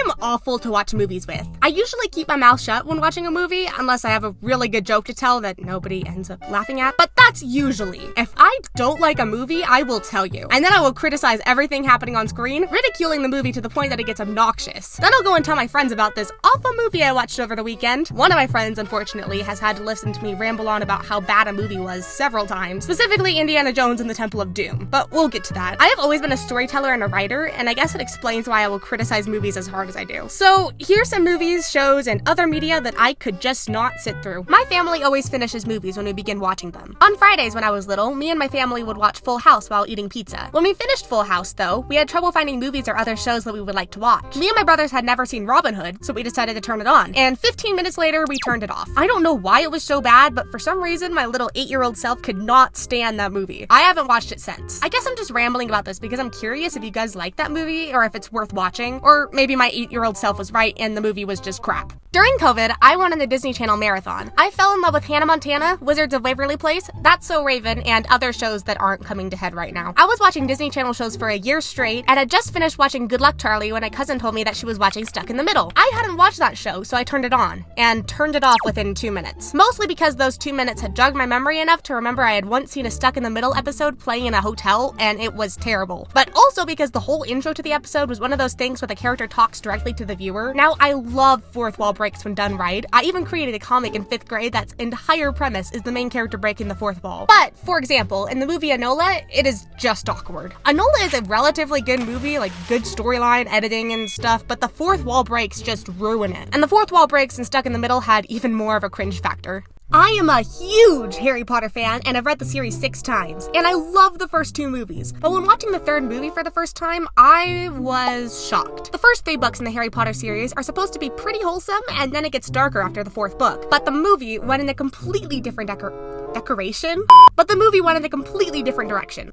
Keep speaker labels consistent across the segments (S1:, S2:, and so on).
S1: am awful to watch movies with. I usually keep my mouth shut when watching a movie unless I have a really good joke to tell that nobody ends up laughing at, but that's usually. If I don't like a movie, I will tell you. And then I will criticize everything happening on screen, ridiculing the movie to the point that it gets obnoxious. Then I'll go and tell my friends about this awful movie I watched over the weekend. One of my friends, unfortunately, has had to listen to me ramble on about how bad a movie was several times, specifically Indiana Jones and the Temple of Doom, but we'll get to that. I have always been a storyteller and a writer, and I guess it explains why I will criticize movies as hard as I do. So here's some movies, shows, and other media that I could just not sit through. My family always finishes movies when we begin watching them. On Fridays when I was little, me and my family would watch Full House while eating pizza. When we finished Full House, though, we had trouble finding movies or other shows that we would like to watch. Me and my brothers had never seen Robin Hood, so we decided to turn it on, and 15 minutes later, we turned it off. I don't know why it was so bad, but for some reason, my little 8-year-old self could not stand that movie. I haven't watched it since. I guess I'm just rambling about this because I'm curious if you guys like that movie or if it's worth watching, or maybe my 8-year-old self was right and the movie was just crap. During COVID, I went on the Disney Channel marathon. I fell in love with Hannah Montana, Wizards of Waverly Place, That's So Raven, and other shows that aren't coming to head right now. I was watching Disney Channel shows for a year straight, and I just finished watching Good Luck Charlie when my cousin told me that she was watching Stuck in the Middle. I hadn't watched that show, so I turned it on, and turned it off within 2 minutes. Mostly because those 2 minutes had jogged my memory enough to remember I had once seen a Stuck in the Middle episode playing in a hotel, and it was terrible. But also because the whole intro to the episode was one of those things where the character talks directly to the viewer. Now, I love fourth wall breaks when done right. I even created a comic in 5th grade that's entire premise is the main character breaking the fourth wall. But, for example, in the movie Enola, it is just awkward. Enola is a relatively good movie, like good storyline, editing, and stuff, but the fourth wall breaks just ruin it. And the fourth wall breaks and Stuck in the Middle had even more of a cringe factor. I am a huge Harry Potter fan, and I've read the series 6 times, and I love the first 2 movies. But when watching the 3rd movie for the first time, I was shocked. The first 3 books in the Harry Potter series are supposed to be pretty wholesome, and then it gets darker after the 4th book. But the movie went in a completely different direction.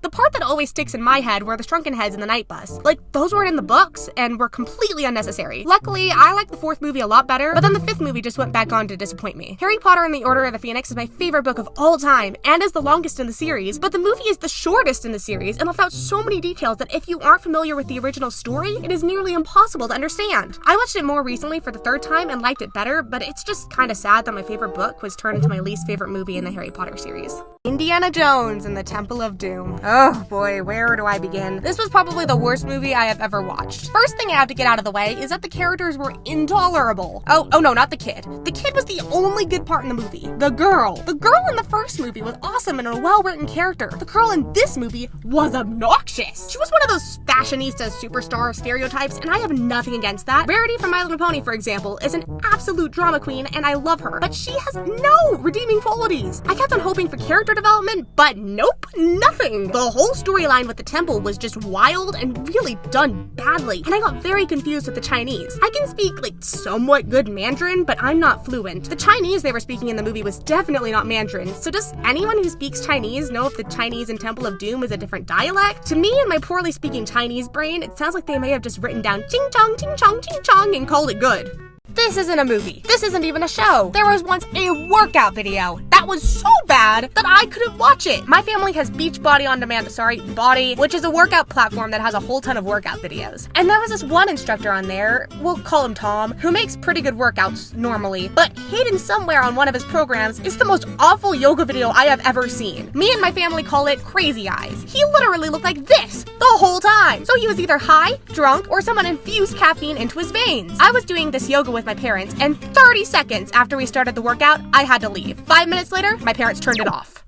S1: The part that always sticks in my head were the shrunken heads in the night bus. Like, those weren't in the books, and were completely unnecessary. Luckily, I liked the 4th movie a lot better, but then the 5th movie just went back on to disappoint me. Harry Potter and the Order of the Phoenix is my favorite book of all time, and is the longest in the series, but the movie is the shortest in the series, and left out so many details that if you aren't familiar with the original story, it is nearly impossible to understand. I watched it more recently for the 3rd time and liked it better, but it's just kinda sad that my favorite book was turned into my least favorite movie in the Harry Potter series. Indiana Jones and the Temple of Doom. Oh boy, where do I begin? This was probably the worst movie I have ever watched. First thing I have to get out of the way is that the characters were intolerable. Oh no, not the kid. The kid was the only good part in the movie. The girl in the first movie was awesome and a well-written character. The girl in this movie was obnoxious. She was one of those fashionista superstar stereotypes, and I have nothing against that. Rarity from My Little Pony, for example, is an absolute drama queen, and I love her, but she has no redeeming qualities. I kept on hoping for character development, but nope, nothing. The whole storyline with the temple was just wild and really done badly, and I got very confused with the Chinese. I can speak like somewhat good Mandarin, but I'm not fluent. The Chinese they were speaking in the movie was definitely not Mandarin, so does anyone who speaks Chinese know if the Chinese in Temple of Doom is a different dialect? To me and my poorly speaking Chinese brain, it sounds like they may have just written down ching chong, ting chong, ching chong and called it good. This isn't a movie. This isn't even a show. There was once a workout video that was so bad that I couldn't watch it. My family has Beachbody On Demand, Body, which is a workout platform that has a whole ton of workout videos. And there was this one instructor on there, we'll call him Tom, who makes pretty good workouts normally, but hidden somewhere on one of his programs is the most awful yoga video I have ever seen. Me and my family call it Crazy Eyes. He literally looked like this the whole time. So he was either high, drunk, or someone infused caffeine into his veins. I was doing this yoga with my parents, and 30 seconds after we started the workout, I had to leave. 5 minutes later, my parents turned it off.